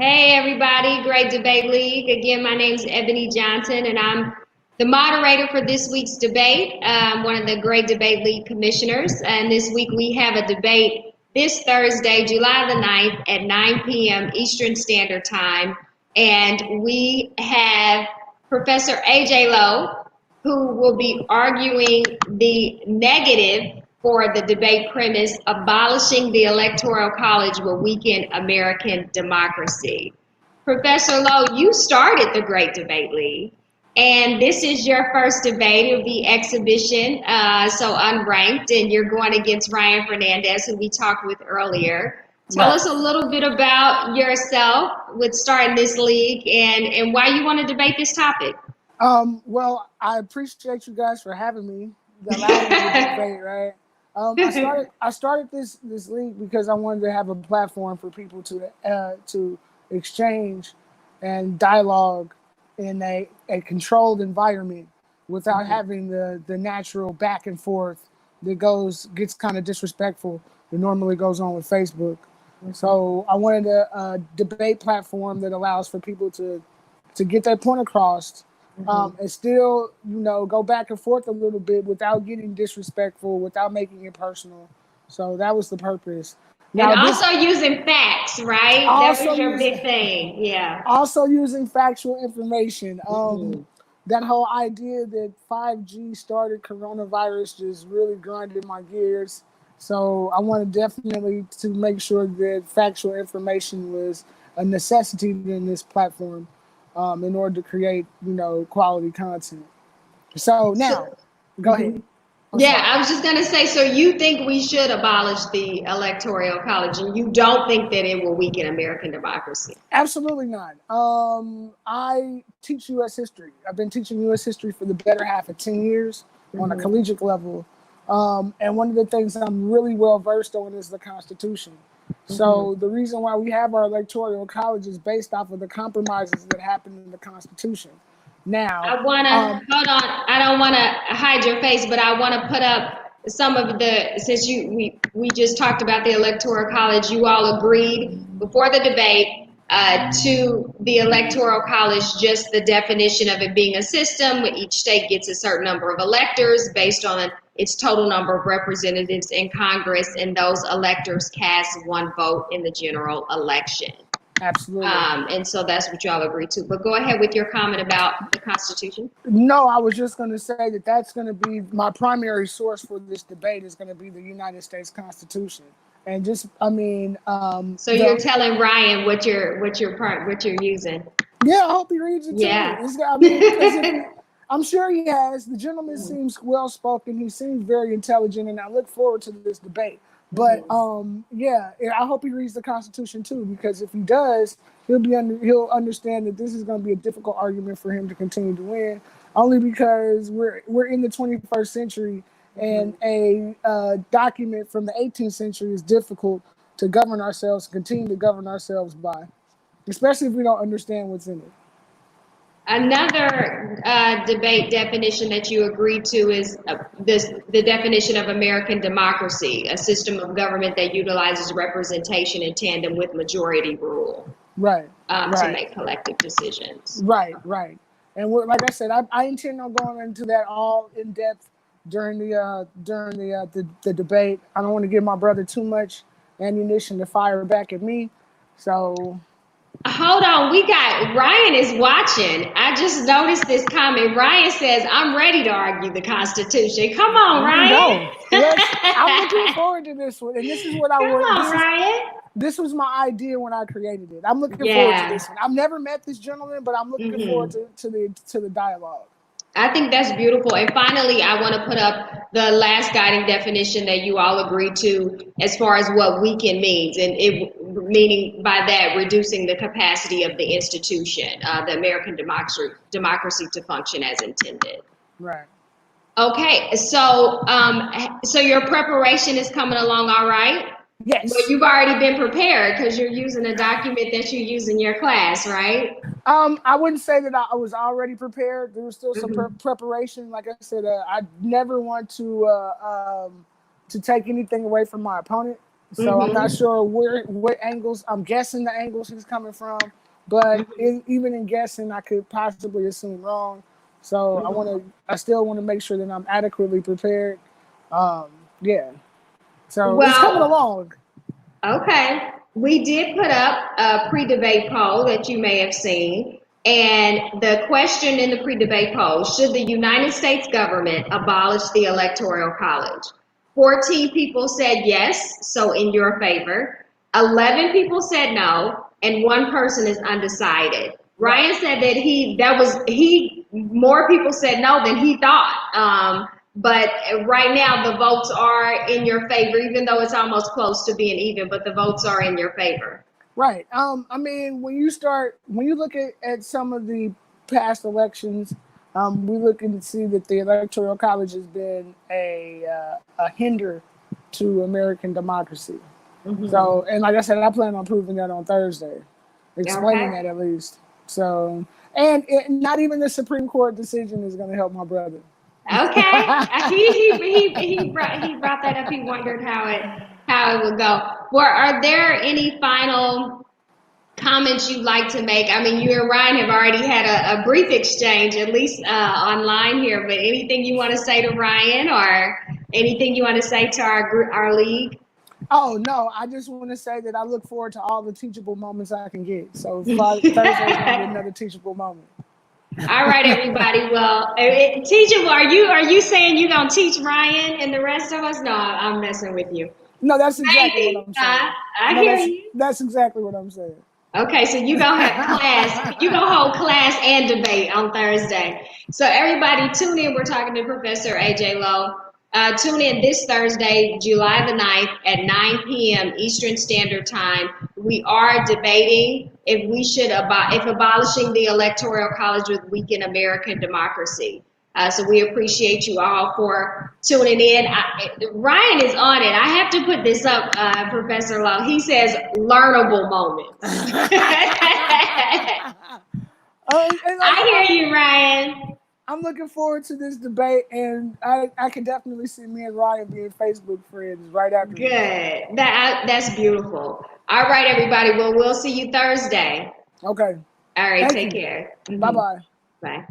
Hey everybody, Great Debate League. Again, my name is Ebony Johnson and I'm the moderator for this week's debate. I'm one of the Great Debate League commissioners, and this week we have a debate this Thursday, July the 9th at 9 p.m. Eastern Standard Time. And we have Professor AJ Lowe, who will be arguing the negative for the debate premise, abolishing the Electoral College will weaken American democracy. Professor Lowe, you started the Great Debate League, and this is your first debate. It'll be exhibition, so unranked, and you're going against Ryan Fernandez, who we talked with earlier. Tell us a little bit about yourself with starting this league and why you want to debate this topic. Well, I appreciate you guys for having me. Allowing me to debate, right? I started this league because I wanted to have a platform for people to exchange and dialogue in a controlled environment without having the natural back and forth that gets kind of disrespectful that normally goes on with Facebook. So I wanted a debate platform that allows for people to get their point across. And still, go back and forth a little bit without getting disrespectful, without making it personal. So that was the purpose. Now, and also using facts, right? That was your big thing, yeah. Also using factual information. That whole idea that 5G started coronavirus just really grinded my gears. So I wanted definitely to make sure that factual information was a necessity in this platform. In order to create, quality content. So now, go ahead. I was just going to say, so you think we should abolish the Electoral College, and you don't think that it will weaken American democracy? Absolutely not. I teach U.S. history. I've been teaching U.S. history for the better half of 10 years on a collegiate level. And one of the things I'm really well versed on is the Constitution. So the reason why we have our electoral college is based off of the compromises that happened in the Constitution. Now, I want to hold on. I don't want to hide your face, but I want to put up some of since we just talked about the Electoral College. You all agreed before the debate to the Electoral College, just the definition of it being a system where each state gets a certain number of electors based on its total number of representatives in Congress, and those electors cast one vote in the general election. Absolutely. And so that's what y'all agreed to. But go ahead with your comment about the Constitution. No, I was just going to say that that's going to be my primary source for this debate is going to be the United States Constitution. And just, so you're telling Ryan what you're using. Yeah, I hope he reads it too. Yeah. I'm sure he has. The gentleman seems well spoken. He seems very intelligent, and I look forward to this debate. But I hope he reads the Constitution too, because if he does, he'll understand that this is going to be a difficult argument for him to continue to win. Only because we're in the 21st century, and a document from the 18th century is difficult to govern ourselves, continue to govern ourselves by, especially if we don't understand what's in it. Another debate definition that you agreed to is the definition of American democracy, a system of government that utilizes representation in tandem with majority rule. Right. To make collective decisions. Right. And like I said, I intend on going into that all in depth during the debate. I don't want to give my brother too much ammunition to fire back at me, so. Hold on, Ryan is watching. I just noticed this comment. Ryan says, I'm ready to argue the Constitution. Come on, Ryan. I'm looking forward to this one. And this is what I want. Come on, Ryan. This was my idea when I created it. I'm looking forward to this one. I've never met this gentleman, but I'm looking forward to the dialogue. I think that's beautiful. And finally, I want to put up the last guiding definition that you all agreed to as far as what weaken means, and meaning by that reducing the capacity of the institution, the American democracy to function as intended. Right. Okay, so your preparation is coming along all right? Yes. Well, you've already been prepared because you're using a document that you use in your class, right? I wouldn't say that I was already prepared. There was still some preparation. Like I said, I never want to take anything away from my opponent. So I'm not sure what angles. I'm guessing the angles he's coming from, but even in guessing, I could possibly assume wrong. So I still want to make sure that I'm adequately prepared. Yeah. So it's coming Well, along. okay. We did put up a pre-debate poll that you may have seen. And the question in the pre-debate poll, should the United States government abolish the Electoral College? 14 people said yes, so in your favor. 11 people said no, and one person is undecided. Right. Ryan said that more people said no than he thought. But right now the votes are in your favor, even though it's almost close to being even, but the votes are in your favor. Right. I mean, when you look at some of the past elections, we look and see that the Electoral College has been a hinder to American democracy. So, and like I said, I plan on proving that on Thursday, explaining that at least. So, and not even the Supreme Court decision is going to help my brother. Okay. He brought that up. He wondered how it would go. Well, are there any final comments you'd like to make? I mean, you and Ryan have already had a brief exchange, at least online here. But anything you want to say to Ryan, or anything you want to say to our league? Oh no, I just want to say that I look forward to all the teachable moments I can get. So Thursday is going to be another teachable moment. All right, everybody. Well, teachable. Are you saying you're gonna teach Ryan and the rest of us? No, I'm messing with you. No, that's exactly what I'm saying. I hear you. That's exactly what I'm saying. Okay, so you're gonna have class. You're gonna hold class and debate on Thursday. So everybody, tune in. We're talking to Professor AJ Lowe. Tune in this Thursday, July the 9th at 9 p.m. Eastern Standard Time. We are debating if abolishing the Electoral College would weaken American democracy. So we appreciate you all for tuning in. Ryan is on it. I have to put this up, Professor Lowe. He says learnable moments. I hear you, Ryan. I'm looking forward to this debate, and I can definitely see me and Ryan being Facebook friends right after. Good. That's beautiful. All right, everybody. Well, we'll see you Thursday. Okay. All right. Take care. Bye-bye. Bye.